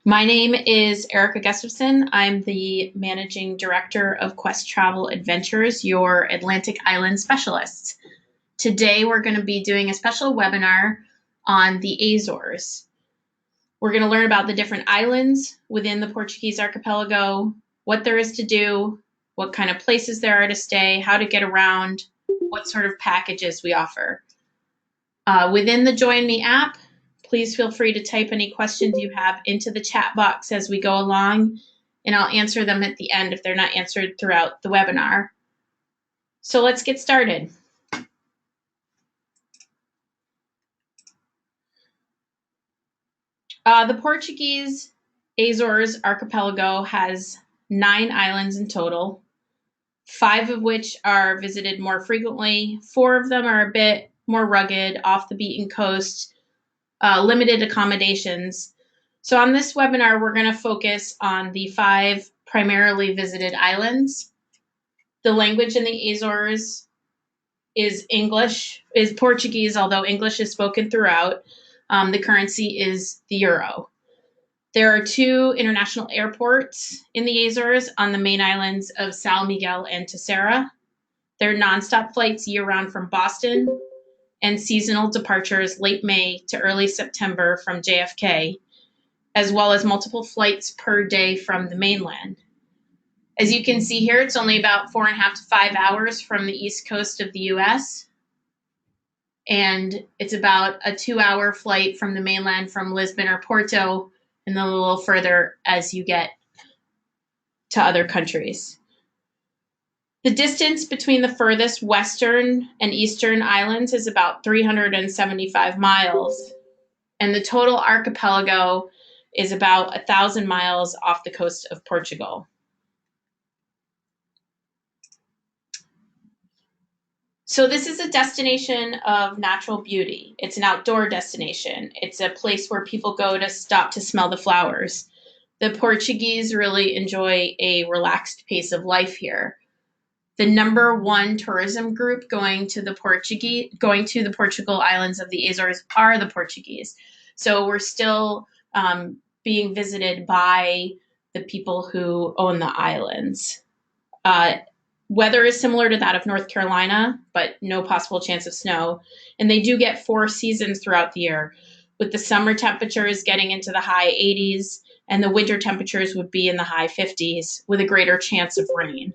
My name is Erica Gustafson. I'm the Managing Director of Quest Travel Adventures, your Atlantic Island specialist. Today, we're going to be doing a special webinar on the Azores. We're going to learn about the different islands within the Portuguese archipelago, what there is to do, what kind of places there are to stay, how to get around, what sort of packages we offer. Within the Join Me app, please feel free to type any questions you have into the chat box as we go along, and I'll answer them at the end if they're not answered throughout the webinar. So let's get started. The Portuguese Azores archipelago has 9 islands in total, 5 of which are visited more frequently. 4 of them are a bit more rugged, off the beaten coast, limited accommodations. So on this webinar, we're going to focus on the 5 primarily visited islands. The language in the Azores is Portuguese, although English is spoken throughout. The currency is the euro. There are 2 international airports in the Azores on the main islands of São Miguel and Terceira. There are nonstop flights year-round from Boston and seasonal departures late May to early September from JFK, as well as multiple flights per day from the mainland. As you can see here, it's only about 4.5 to 5 hours from the east coast of the US, and it's about a 2-hour flight from the mainland from Lisbon or Porto, and then a little further as you get to other countries. The distance between the furthest western and eastern islands is about 375 miles, and the total archipelago is about 1,000 miles off the coast of Portugal. So this is a destination of natural beauty. It's an outdoor destination. It's a place where people go to stop to smell the flowers. The Portuguese really enjoy a relaxed pace of life here. The #1 tourism group going to the Portugal islands of the Azores are the Portuguese. So we're still being visited by the people who own the islands. Weather is similar to that of North Carolina, but no possible chance of snow. And they do get 4 seasons throughout the year, with the summer temperatures getting into the high 80s, and the winter temperatures would be in the high 50s, with a greater chance of rain.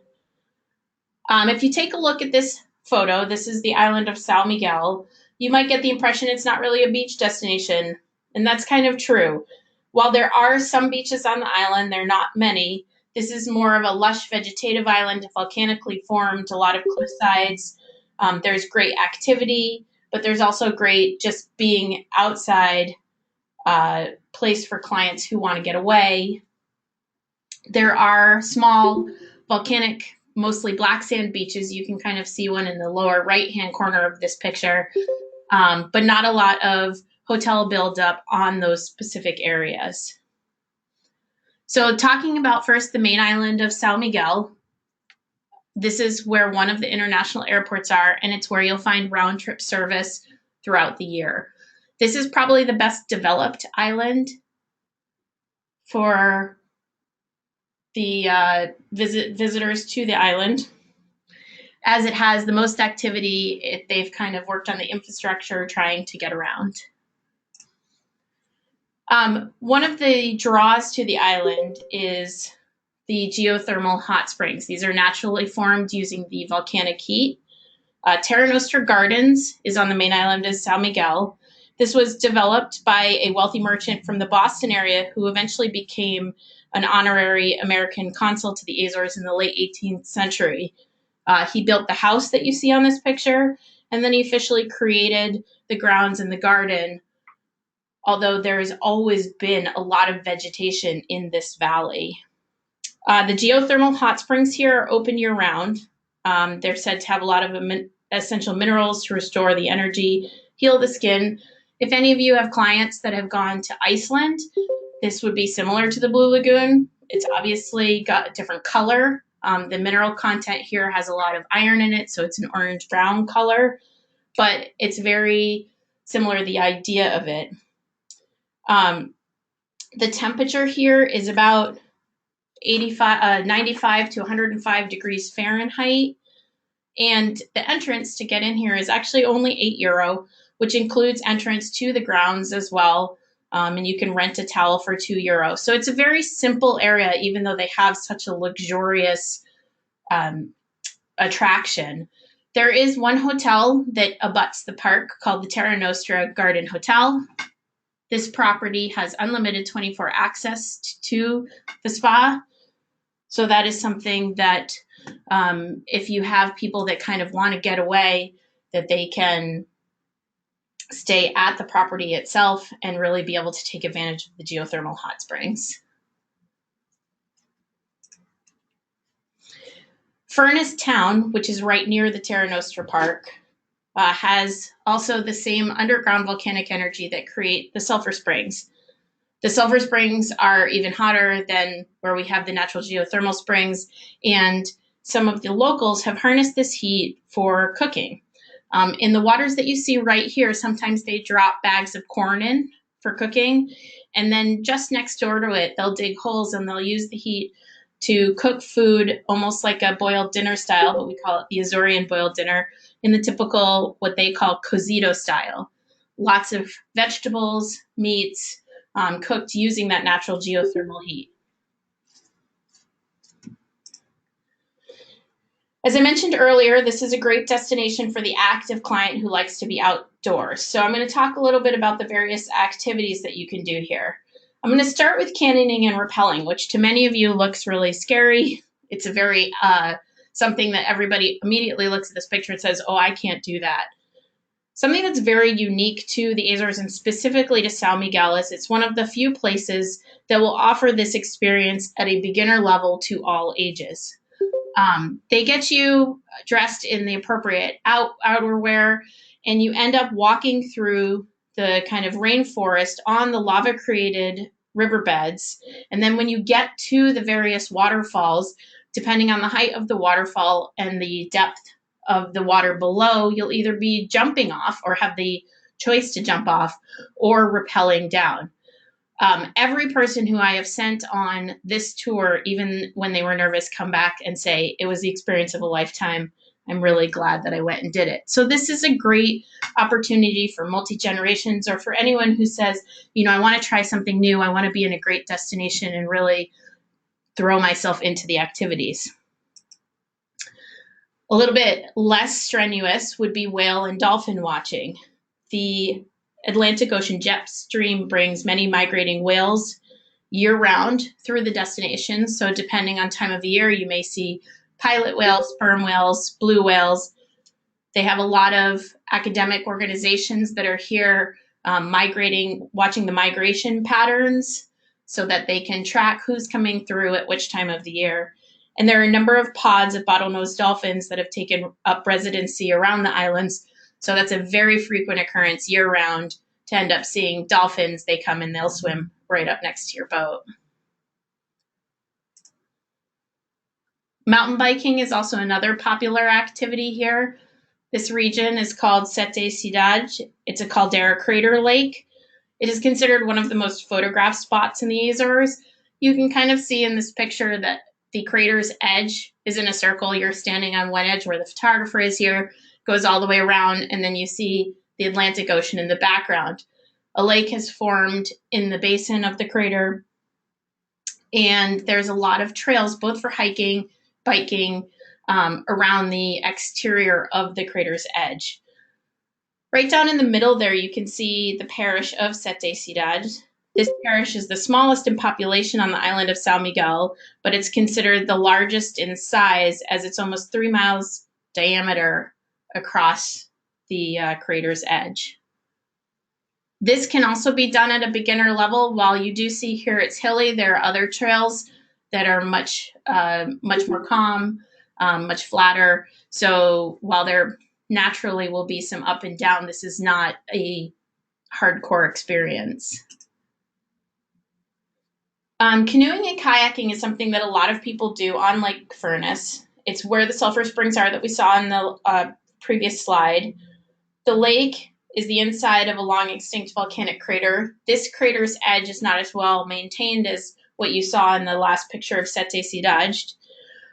If you take a look at this photo, this is the island of São Miguel, you might get the impression it's not really a beach destination, and that's kind of true. While there are some beaches on the island, there are not many. This is more of a lush vegetative island, volcanically formed, a lot of cliff sides. There's great activity, but there's also great just being outside place for clients who want to get away. There are small volcanic, mostly black sand beaches. You can kind of see one in the lower right-hand corner of this picture, but not a lot of hotel buildup on those specific areas. So talking about first the main island of São Miguel, this is where one of the international airports are, and it's where you'll find round-trip service throughout the year. This is probably the best developed island for the visitors to the island, as it has the most activity. They've kind of worked on the infrastructure trying to get around. One of the draws to the island is the geothermal hot springs. These are naturally formed using the volcanic heat. Terra Nostra Gardens is on the main island of São Miguel. This was developed by a wealthy merchant from the Boston area who eventually became an honorary American consul to the Azores in the late 18th century. He built the house that you see on this picture, and then he officially created the grounds and the garden, although there has always been a lot of vegetation in this valley. The geothermal hot springs here are open year-round. They're said to have a lot of essential minerals to restore the energy, heal the skin. If any of you have clients that have gone to Iceland, this would be similar to the Blue Lagoon. It's obviously got a different color. The mineral content here has a lot of iron in it, so it's an orange-brown color, but it's very similar, the idea of it. The temperature here is about 95 to 105 degrees Fahrenheit. And the entrance to get in here is actually only €8, which includes entrance to the grounds as well. And you can rent a towel for €2. So it's a very simple area, even though they have such a luxurious attraction. There is one hotel that abuts the park called the Terra Nostra Garden Hotel. This property has unlimited 24 access to the spa. So that is something that if you have people that kind of want to get away, that they can stay at the property itself and really be able to take advantage of the geothermal hot springs. Furnace Town, which is right near the Terra Nostra Park, has also the same underground volcanic energy that create the sulfur springs. The sulfur springs are even hotter than where we have the natural geothermal springs, and some of the locals have harnessed this heat for cooking. In the waters that you see right here, sometimes they drop bags of corn in for cooking, and then just next door to it, they'll dig holes and they'll use the heat to cook food almost like a boiled dinner style, but we call it the Azorean boiled dinner, in the typical, what they call cozido style. Lots of vegetables, meats, cooked using that natural geothermal heat. As I mentioned earlier, this is a great destination for the active client who likes to be outdoors. So I'm going to talk a little bit about the various activities that you can do here. I'm going to start with canyoning and rappelling, which to many of you looks really scary. It's a very something that everybody immediately looks at this picture and says, oh, I can't do that. Something that's very unique to the Azores and specifically to São Miguel is it's one of the few places that will offer this experience at a beginner level to all ages. They get you dressed in the appropriate outerwear, and you end up walking through the kind of rainforest on the lava-created riverbeds. And then when you get to the various waterfalls, depending on the height of the waterfall and the depth of the water below, you'll either be jumping off or have the choice to jump off or rappelling down. Every person who I have sent on this tour, even when they were nervous, come back and say, it was the experience of a lifetime. I'm really glad that I went and did it. So this is a great opportunity for multi-generations or for anyone who says, you know, I want to try something new. I want to be in a great destination and really throw myself into the activities. A little bit less strenuous would be whale and dolphin watching. The Atlantic Ocean jet stream brings many migrating whales year-round through the destination. So depending on time of the year, you may see pilot whales, sperm whales, blue whales. They have a lot of academic organizations that are here migrating, watching the migration patterns so that they can track who's coming through at which time of the year. And there are a number of pods of bottlenose dolphins that have taken up residency around the islands. So that's a very frequent occurrence year-round to end up seeing dolphins. They come and they'll swim right up next to your boat. Mountain biking is also another popular activity here. This region is called Sete Cidade. It's a caldera crater lake. It is considered one of the most photographed spots in the Azores. You can kind of see in this picture that the crater's edge is in a circle. You're standing on one edge where the photographer is here, goes all the way around, and then you see the Atlantic Ocean in the background. A lake has formed in the basin of the crater, and there's a lot of trails, both for hiking, biking, around the exterior of the crater's edge. Right down in the middle there, you can see the parish of Sete Cidade. This parish is the smallest in population on the island of São Miguel, but it's considered the largest in size as it's almost 3 miles diameter across the crater's edge. This can also be done at a beginner level. While you do see here it's hilly, there are other trails that are much more calm, much flatter. So while there naturally will be some up and down, this is not a hardcore experience. Canoeing and kayaking is something that a lot of people do on Lake Furnace. It's where the sulfur springs are that we saw in the previous slide. The lake is the inside of a long extinct volcanic crater. This crater's edge is not as well maintained as what you saw in the last picture of Sete Cidades.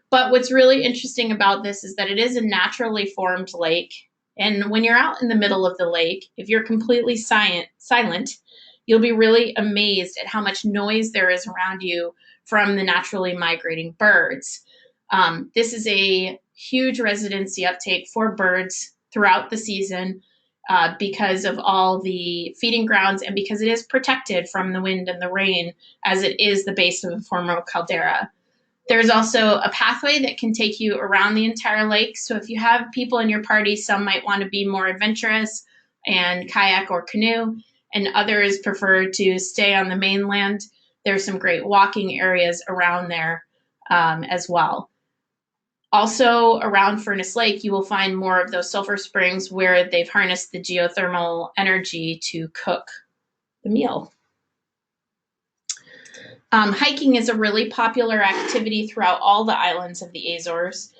But what's really interesting about this is that it is a naturally formed lake. And when you're out in the middle of the lake, if you're completely silent, you'll be really amazed at how much noise there is around you from the naturally migrating birds. This is a huge residency uptake for birds throughout the season because of all the feeding grounds and because it is protected from the wind and the rain, as it is the base of a former caldera. There's also a pathway that can take you around the entire lake. So if you have people in your party, some might want to be more adventurous and kayak or canoe, and others prefer to stay on the mainland. There's some great walking areas around there as well. Also around Furnace Lake, you will find more of those sulfur springs where they've harnessed the geothermal energy to cook the meal. Hiking is a really popular activity throughout all the islands of the Azores.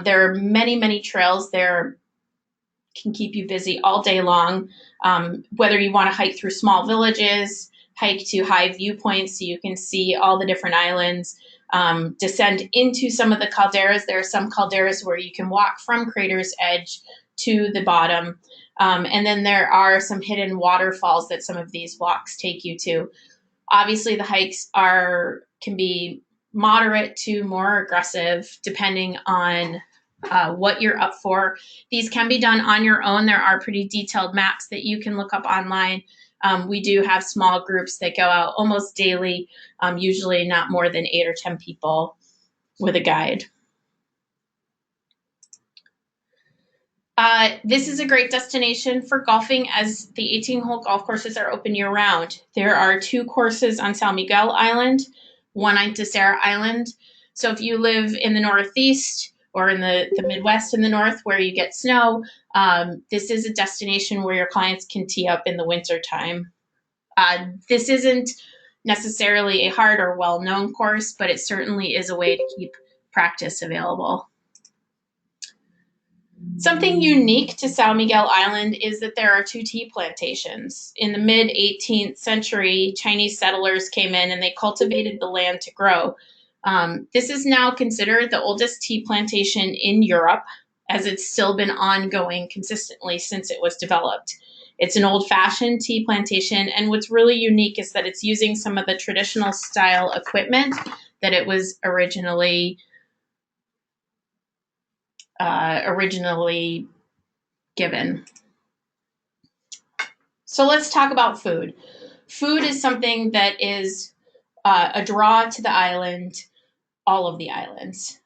There are many, many trails there can keep you busy all day long. Whether you want to hike through small villages, hike to high viewpoints so you can see all the different islands, descend into some of the calderas. There are some calderas where you can walk from crater's edge to the bottom. And then there are some hidden waterfalls that some of these walks take you to. Obviously, the hikes can be moderate to more aggressive depending on what you're up for. These can be done on your own. There are pretty detailed maps that you can look up online. We do have small groups that go out almost daily, usually not more than 8 or 10 people with a guide. This is a great destination for golfing, as the 18-hole golf courses are open year-round. There are 2 courses on San Miguel Island, 1 on Terceira Island. So if you live in the Northeast or in the Midwest in the North where you get snow, this is a destination where your clients can tee up in the wintertime. This isn't necessarily a hard or well-known course, but it certainly is a way to keep practice available. Something unique to São Miguel Island is that there are 2 tea plantations. In the mid-18th century, Chinese settlers came in and they cultivated the land to grow. This is now considered the oldest tea plantation in Europe, as it's still been ongoing consistently since it was developed. It's an old-fashioned tea plantation, and what's really unique is that it's using some of the traditional style equipment that it was originally given. So let's talk about food. Food is something that is a draw to the island, all of the islands.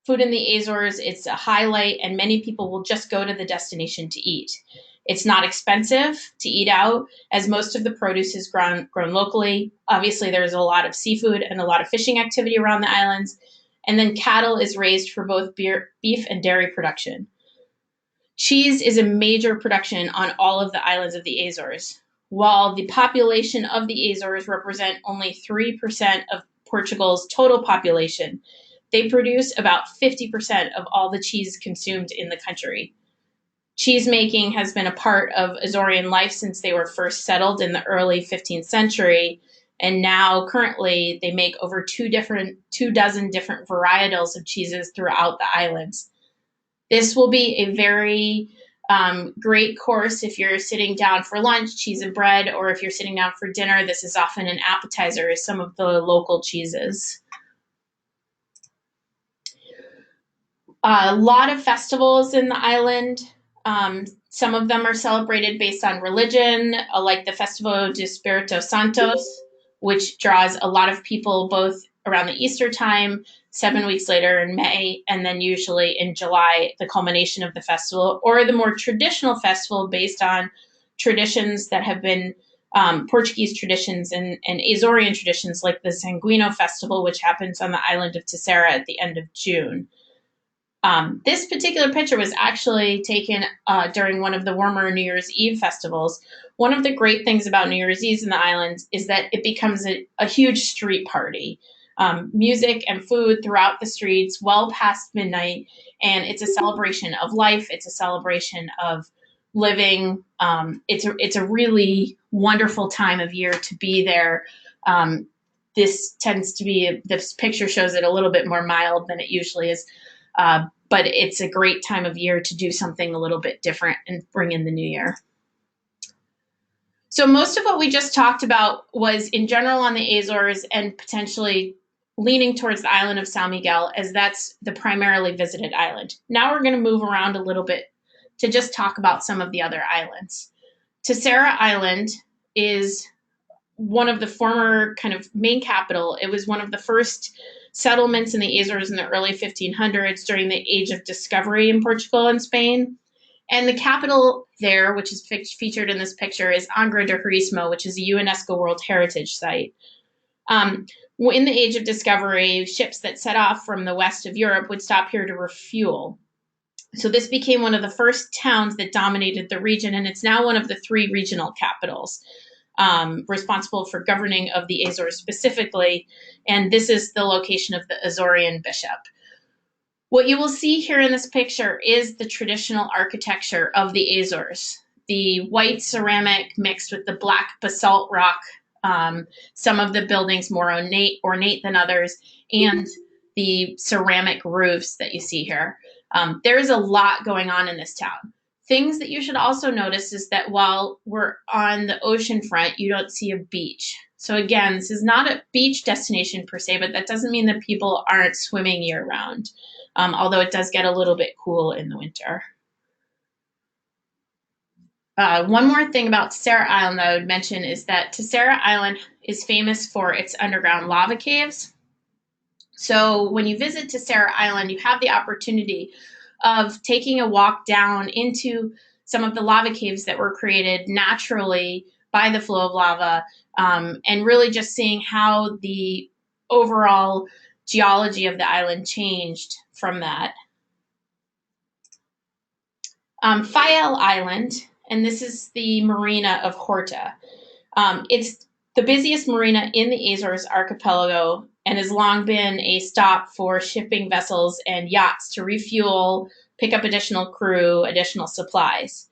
Food in the Azores, it's a highlight, and many people will just go to the destination to eat. It's not expensive to eat out, as most of the produce is grown locally. Obviously, there's a lot of seafood and a lot of fishing activity around the islands. And then cattle is raised for both beef and dairy production. Cheese is a major production on all of the islands of the Azores. While the population of the Azores represent only 3% of Portugal's total population, they produce about 50% of all the cheese consumed in the country. Cheese making has been a part of Azorean life since they were first settled in the early 15th century. And now currently they make over 2 dozen different varietals of cheeses throughout the islands. This will be a very great course if you're sitting down for lunch, cheese and bread, or if you're sitting down for dinner, this is often an appetizer, is some of the local cheeses. A lot of festivals in the island. Some of them are celebrated based on religion, like the Festival de Espírito Santos, which draws a lot of people both around the Easter time, 7 weeks later in May, and then usually in July, the culmination of the festival, or the more traditional festival based on traditions that have been Portuguese traditions and Azorean traditions, like the Sanguino Festival, which happens on the island of Terceira at the end of June. This particular picture was actually taken during one of the warmer New Year's Eve festivals. One of the great things about New Year's Eve in the islands is that it becomes a huge street party. Music and food throughout the streets well past midnight, and it's a celebration of life. It's a celebration of living. It's a really wonderful time of year to be there. This tends to be, this picture shows it a little bit more mild than it usually is, but it's a great time of year to do something a little bit different and bring in the new year. So most of what we just talked about was in general on the Azores and potentially leaning towards the island of San Miguel, as that's the primarily visited island. Now we're going to move around a little bit to just talk about some of the other islands. Terceira Island is one of the former kind of main capital. It was one of the first settlements in the Azores in the early 1500s during the Age of Discovery in Portugal and Spain. And the capital there, which is featured in this picture, is Angra do Herismo, which is a UNESCO World Heritage Site. In the Age of Discovery, ships that set off from the west of Europe would stop here to refuel. So this became one of the first towns that dominated the region, and it's now one of the 3 regional capitals, responsible for governing of the Azores specifically. And this is the location of the Azorean bishop. What you will see here in this picture is the traditional architecture of the Azores. The white ceramic mixed with the black basalt rock, some of the buildings more ornate than others, and the ceramic roofs that you see here. There's a lot going on in this town. Things that you should also notice is that while we're on the ocean front, you don't see a beach. So again, this is not a beach destination per se, but that doesn't mean that people aren't swimming year round, although it does get a little bit cool in the winter. One more thing about Terceira Island that I would mention is that Terceira Island is famous for its underground lava caves. So when you visit Terceira Island, you have the opportunity of taking a walk down into some of the lava caves that were created naturally by the flow of lava, and really just seeing how the overall geology of the island changed from that. Fayal Island, and this is the marina of Horta. It's the busiest marina in the Azores archipelago and has long been a stop for shipping vessels and yachts to refuel, pick up additional crew, additional supplies.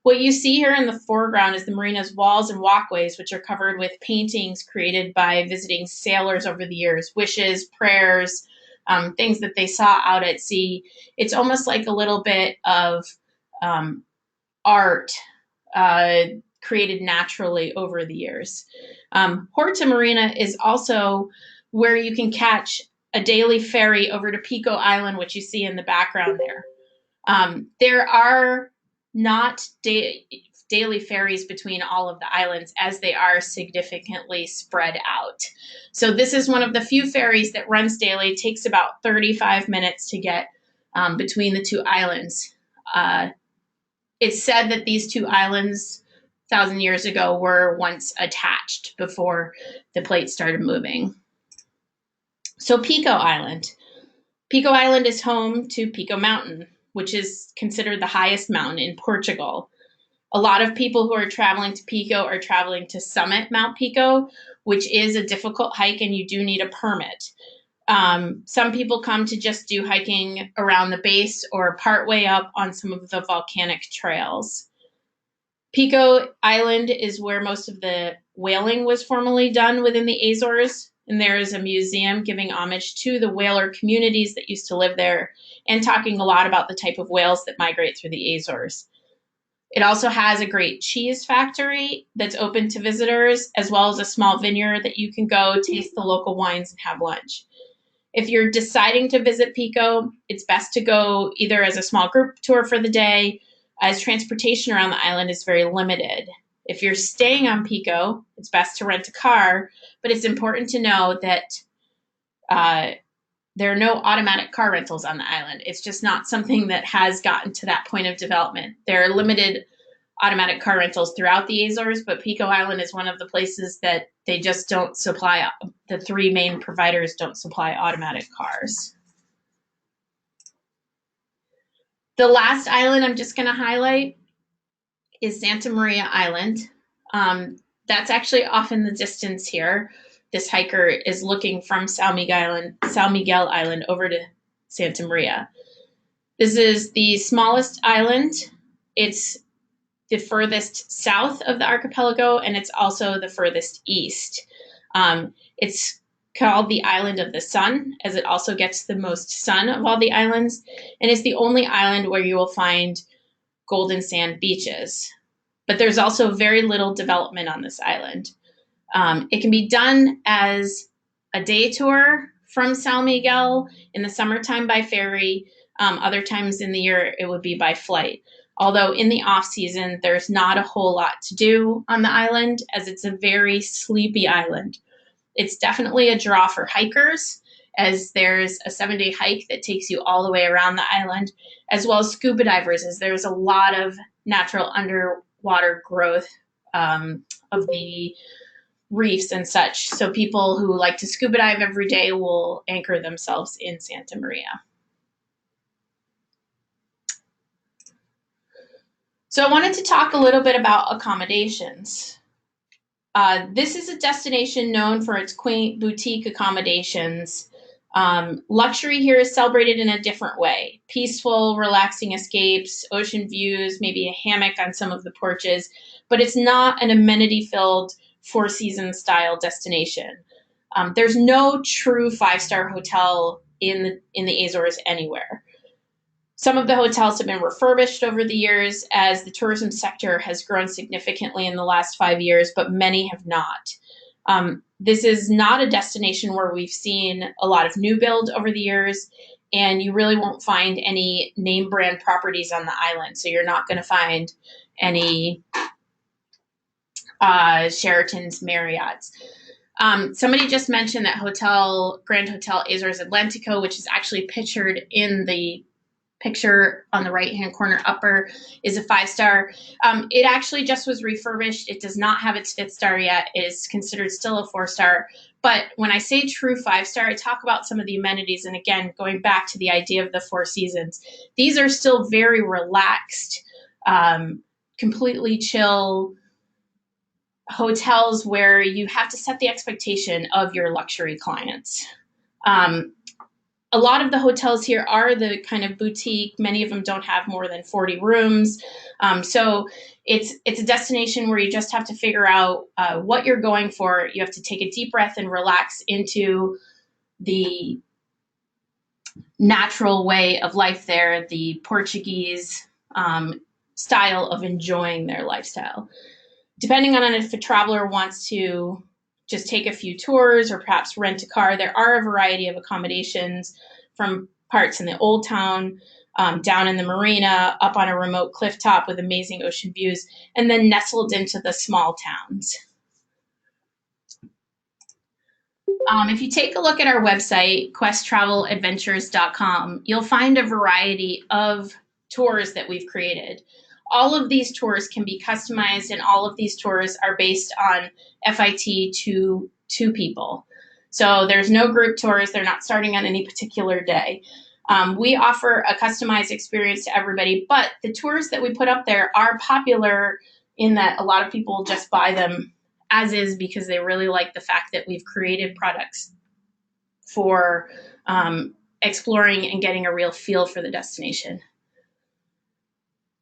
What you see here in the foreground is the marina's walls and walkways, which are covered with paintings created by visiting sailors over the years, wishes, prayers, things that they saw out at sea. It's almost like a little bit of art created naturally over the years. Horta Marina is also where you can catch a daily ferry over to Pico Island, which you see in the background there. There are not daily ferries between all of the islands, as they are significantly spread out. So this is one of the few ferries that runs daily. It takes about 35 minutes to get between the 2 islands. It's said that these 2 islands 1,000 years ago were once attached before the plate started moving. So Pico Island. Pico Island is home to Pico Mountain, which is considered the highest mountain in Portugal. A lot of people who are traveling to Pico are traveling to summit Mount Pico, which is a difficult hike and you do need a permit. Some people come to just do hiking around the base or partway up on some of the volcanic trails. Pico Island is where most of the whaling was formerly done within the Azores, and there is a museum giving homage to the whaler communities that used to live there and talking a lot about the type of whales that migrate through the Azores. It also has a great cheese factory that's open to visitors, as well as a small vineyard that you can go taste the local wines and have lunch. If you're deciding to visit Pico, it's best to go either as a small group tour for the day, as transportation around the island is very limited. If you're staying on Pico, it's best to rent a car, but it's important to know that there are no automatic car rentals on the island. It's just not something that has gotten to that point of development. There are limited automatic car rentals throughout the Azores, but Pico Island is one of the places that they just don't supply. The 3 main providers don't supply automatic cars. The last island I'm just going to highlight is Santa Maria Island. That's actually off in the distance here. This hiker is looking from São Miguel Island over to Santa Maria. This is the smallest island. It's the furthest south of the archipelago, and it's also the furthest east. It's called the Island of the Sun, as it also gets the most sun of all the islands, and it's the only island where you will find golden sand beaches. But there's also very little development on this island. It can be done as a day tour from San Miguel in the summertime by ferry. Other times in the year, it would be by flight. Although in the off season, there's not a whole lot to do on the island, as it's a very sleepy island. It's definitely a draw for hikers, as there's a 7-day hike that takes you all the way around the island, as well as scuba divers, as there's a lot of natural underwater growth of the reefs and such. So people who like to scuba dive every day will anchor themselves in Santa Maria. So I wanted to talk a little bit about accommodations. This is a destination known for its quaint boutique accommodations. Luxury here is celebrated in a different way. Peaceful, relaxing escapes, ocean views, maybe a hammock on some of the porches, but it's not an amenity-filled Four Seasons style destination. There's no true 5-star hotel in the Azores anywhere. Some of the hotels have been refurbished over the years as the tourism sector has grown significantly in the last 5 years, but many have not. This is not a destination where we've seen a lot of new build over the years, and you really won't find any name brand properties on the island. So you're not going to find any Sheratons, Marriotts. Somebody just mentioned that Grand Hotel Azores Atlantico, which is actually pictured in the picture on the right-hand corner upper, is a 5-star. It actually just was refurbished. It does not have its 5th star yet. It is considered still a 4-star. But when I say true 5-star, I talk about some of the amenities. And again, going back to the idea of the Four Seasons, these are still very relaxed, completely chill hotels where you have to set the expectation of your luxury clients. A lot of the hotels here are the kind of boutique. Many of them don't have more than 40 rooms. So it's a destination where you just have to figure out what you're going for. You have to take a deep breath and relax into the natural way of life there, the Portuguese style of enjoying their lifestyle. Depending on if a traveler wants to just take a few tours or perhaps rent a car, there are a variety of accommodations from parts in the old town, down in the marina, up on a remote cliff top with amazing ocean views, and then nestled into the small towns. If you take a look at our website, questtraveladventures.com, you'll find a variety of tours that we've created. All of these tours can be customized, and all of these tours are based on FIT to 2 people. So there's no group tours. They're not starting on any particular day. We offer a customized experience to everybody, but the tours that we put up there are popular in that a lot of people just buy them as is because they really like the fact that we've created products for exploring and getting a real feel for the destination.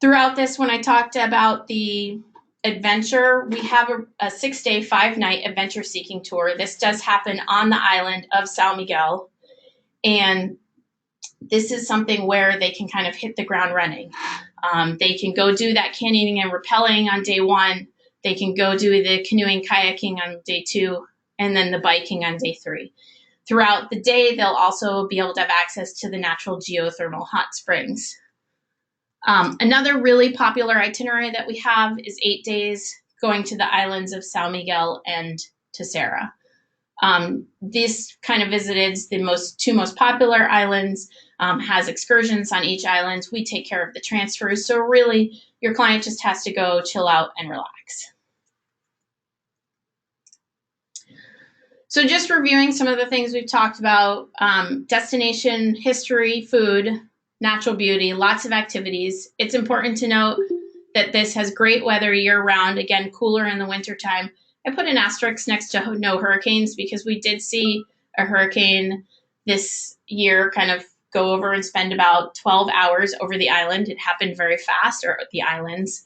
Throughout this, when I talked about the adventure, we have a 6-day, 5-night adventure seeking tour. This does happen on the island of San Miguel. And this is something where they can kind of hit the ground running. They can go do that canyoning and rappelling on day 1. They can go do the canoeing, kayaking on day 2, and then the biking on day 3. Throughout the day, they'll also be able to have access to the natural geothermal hot springs. Another really popular itinerary that we have is 8 days going to the islands of San Miguel and Terceira. This kind of visits the 2 most popular islands, has excursions on each island. We take care of the transfers. So really, your client just has to go chill out and relax. So just reviewing some of the things we've talked about, destination, history, food, natural beauty, lots of activities. It's important to note that this has great weather year-round, again, cooler in the wintertime. I put an asterisk next to no hurricanes because we did see a hurricane this year kind of go over and spend about 12 hours over the island. It happened very fast, or the islands.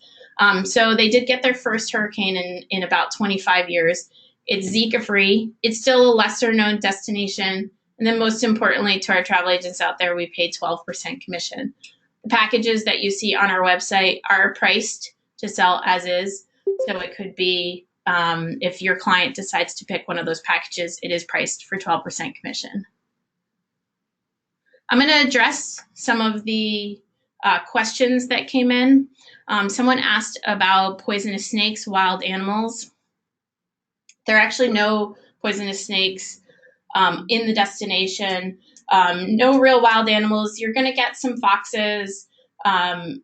So they did get their first hurricane in about 25 years. It's Zika free. It's still a lesser known destination. And then most importantly, to our travel agents out there, we pay 12% commission. The packages that you see on our website are priced to sell as is. So it could be, if your client decides to pick one of those packages, it is priced for 12% commission. I'm going to address some of the questions that came in. Someone asked about poisonous snakes, wild animals. There are actually no poisonous snakes in the destination. No real wild animals. You're going to get some foxes, a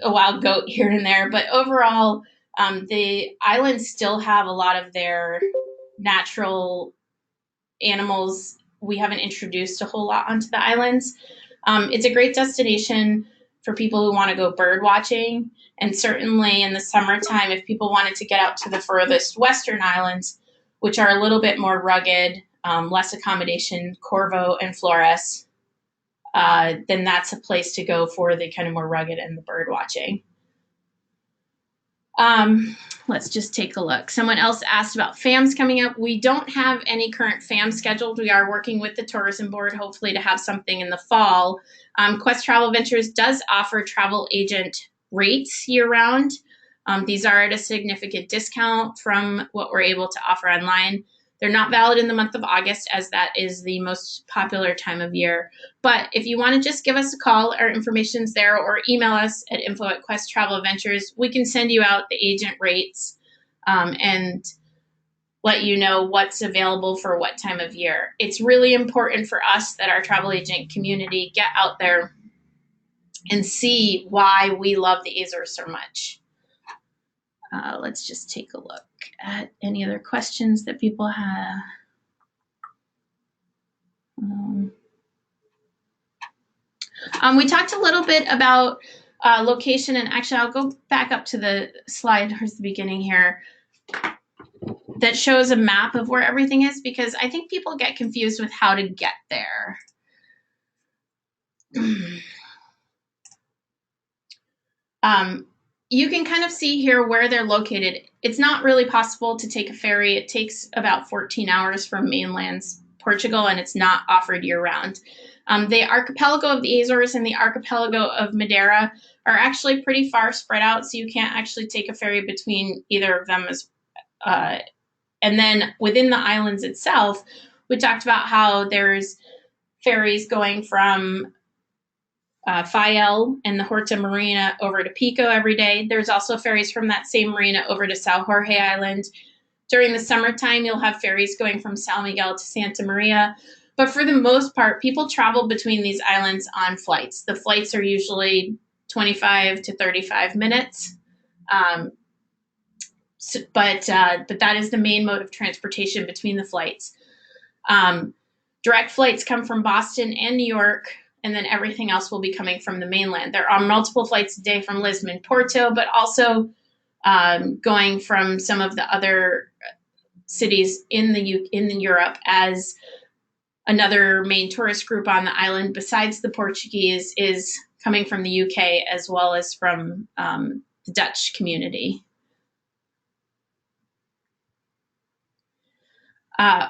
wild goat here and there, but overall, the islands still have a lot of their natural animals. We haven't introduced a whole lot onto the islands. It's a great destination for people who want to go bird watching. And certainly in the summertime, if people wanted to get out to the furthest western islands, which are a little bit more rugged, less accommodation, Corvo and Flores, then that's a place to go for the kind of more rugged and the bird watching. Let's just take a look. Someone else asked about FAMs coming up. We don't have any current FAMs scheduled. We are working with the tourism board, hopefully to have something in the fall. Quest Travel Ventures does offer travel agent rates year-round. These are at a significant discount from what we're able to offer online. They're not valid in the month of August, as that is the most popular time of year. But if you want to just give us a call, our information's there, or email us at info@questtraveladventures. We can send you out the agent rates and let you know what's available for what time of year. It's really important for us that our travel agent community get out there and see why we love the Azores so much. Let's just take a look at any other questions that people have. We talked a little bit about location, and actually I'll go back up to the slide towards the beginning here that shows a map of where everything is, because I think people get confused with how to get there. You can kind of see here where they're located. It's not really possible to take a ferry. It takes about 14 hours from mainland Portugal, and it's not offered year-round. The archipelago of the Azores and the archipelago of Madeira are actually pretty far spread out, so you can't actually take a ferry between either of them. And then within the islands itself, we talked about how there's ferries going from Fayel and the Horta Marina over to Pico every day. There's also ferries from that same marina over to São Jorge Island. During the summertime, you'll have ferries going from São Miguel to Santa Maria. But for the most part, people travel between these islands on flights. The flights are usually 25 to 35 minutes. But that is the main mode of transportation between the flights. Direct flights come from Boston and New York, and then everything else will be coming from the mainland. There are multiple flights a day from Lisbon, Porto, but also going from some of the other cities in Europe, as another main tourist group on the island besides the Portuguese is coming from the UK, as well as from the Dutch community.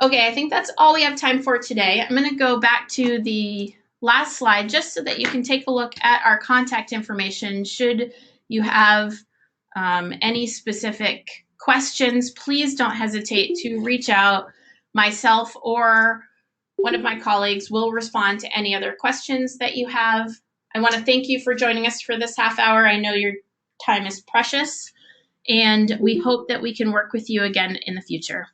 Okay, I think that's all we have time for today. I'm going to go back to the last slide just so that you can take a look at our contact information. Should you have any specific questions, please don't hesitate to reach out. Myself or one of my colleagues will respond to any other questions that you have. I want to thank you for joining us for this half hour. I know your time is precious, and we hope that we can work with you again in the future.